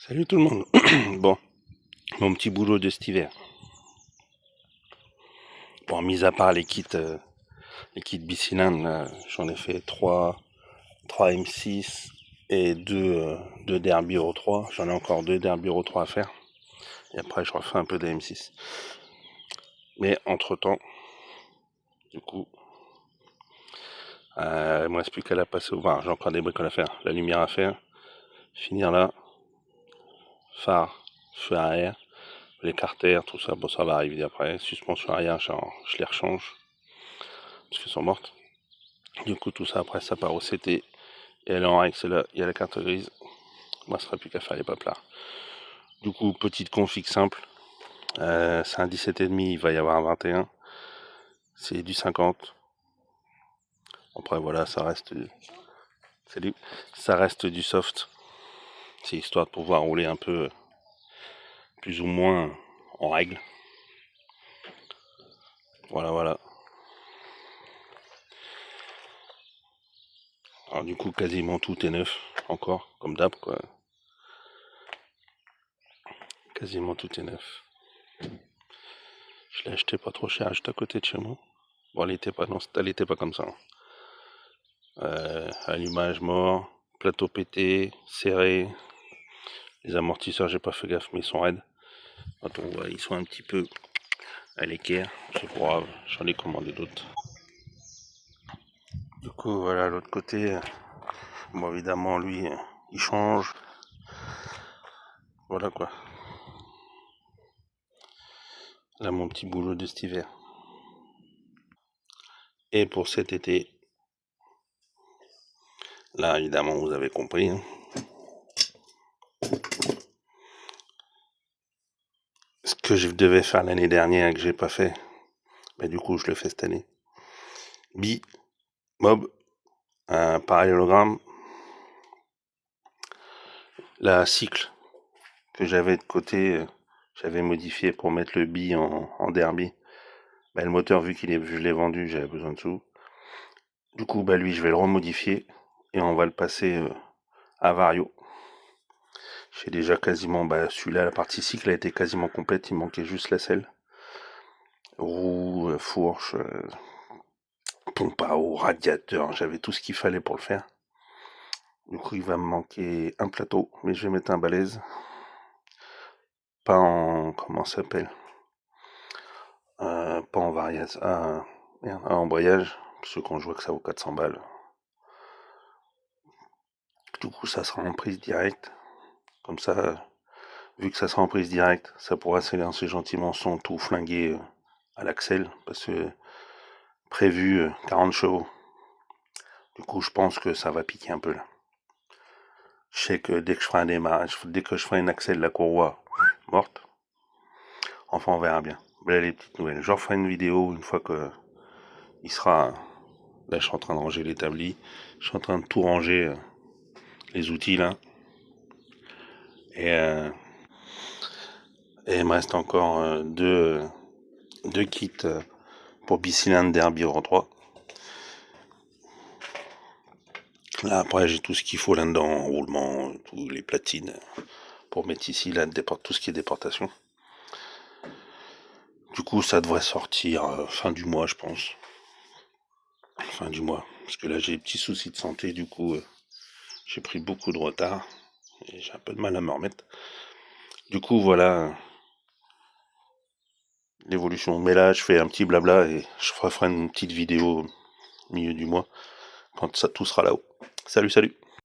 Salut tout le monde. Bon, mon petit boulot de cet hiver. Bon, mis à part les kits bicylindres, là, j'en ai fait 3 M6 et 2 Derby Euro 3. J'en ai encore 2 Derby Euro 3 à faire. Et après, je refais un peu de M6. Mais entre-temps, du coup, il me reste plus qu'à la passer au bar. J'ai encore des bricoles à faire. La lumière à faire. Finir là. Phare, feu arrière, les carters, tout ça. Bon, ça va arriver après. Suspension arrière, je les rechange. Parce qu'elles sont mortes. Du coup, tout ça après, ça part au CT. Et elle est en règle, c'est là, il y a la carte grise. Moi, ce sera plus qu'à faire les paplards. Du coup, petite config simple. C'est un 17,5, il va y avoir un 21. C'est du 50. Après, voilà, ça reste. Salut. Ça reste du soft. C'est histoire de pouvoir rouler un peu, plus ou moins en règle. Voilà, voilà. Alors, du coup, quasiment tout est neuf. Encore, comme d'hab, quoi. Quasiment tout est neuf. Je l'ai acheté pas trop cher, juste à côté de chez moi. Bon, elle était pas, non, elle était pas comme ça. Allumage mort, plateau pété, serré. Les amortisseurs, j'ai pas fait gaffe, mais ils sont raides. Quand on voit, ils sont un petit peu à l'équerre. C'est pas grave, j'en ai commandé d'autres. Du coup, voilà, l'autre côté, bon, évidemment, lui, il change. Voilà quoi. Là, mon petit boulot de cet hiver. Et pour cet été, là, évidemment, vous avez compris, hein. Ce que je devais faire l'année dernière et que j'ai pas fait, bah, du coup, je le fais cette année. Mob, un parallélogramme, la cycle que j'avais de côté, j'avais modifié pour mettre le bi en derby. Bah, le moteur, vu je l'ai vendu, j'avais besoin de sous. Du coup, bah, lui, je vais le remodifier et on va le passer à Vario. J'ai déjà quasiment, bah, celui-là, la partie cycle a été quasiment complète, il manquait juste la selle. Roue, fourche, pompe à eau, radiateur, j'avais tout ce qu'il fallait pour le faire. Du coup, il va me manquer un plateau, mais je vais mettre un balèze. Pas en, comment ça s'appelle, pas en variage, merde, un embrayage, parce que quand je vois que ça vaut 400 balles. Du coup, ça sera en prise directe. Comme ça, vu que ça sera en prise directe, ça pourra s'élancer gentiment sans tout flinguer à l'axel, parce que prévu 40 chevaux. Du coup, je pense que ça va piquer un peu là. Je sais que dès que je ferai un démarrage, dès que je ferai une axel, la courroie morte. Enfin, on verra bien. Voilà les petites nouvelles. Je referai une vidéo une fois que il sera. Là, je suis en train de ranger l'établi. Je suis en train de tout ranger, les outils là. Et, il me reste encore deux kits pour bicylindre Derby Euro 3. Là, après, j'ai tout ce qu'il faut là-dedans, roulement, tous les platines, pour mettre ici, là, tout ce qui est déportation. Du coup, ça devrait sortir fin du mois, je pense. Fin du mois. Parce que là, j'ai des petits soucis de santé, du coup, j'ai pris beaucoup de retard. Et j'ai un peu de mal à me remettre. Du coup, voilà l'évolution. Mais là, je fais un petit blabla et je ferai une petite vidéo au milieu du mois, quand ça tout sera là-haut. Salut, salut!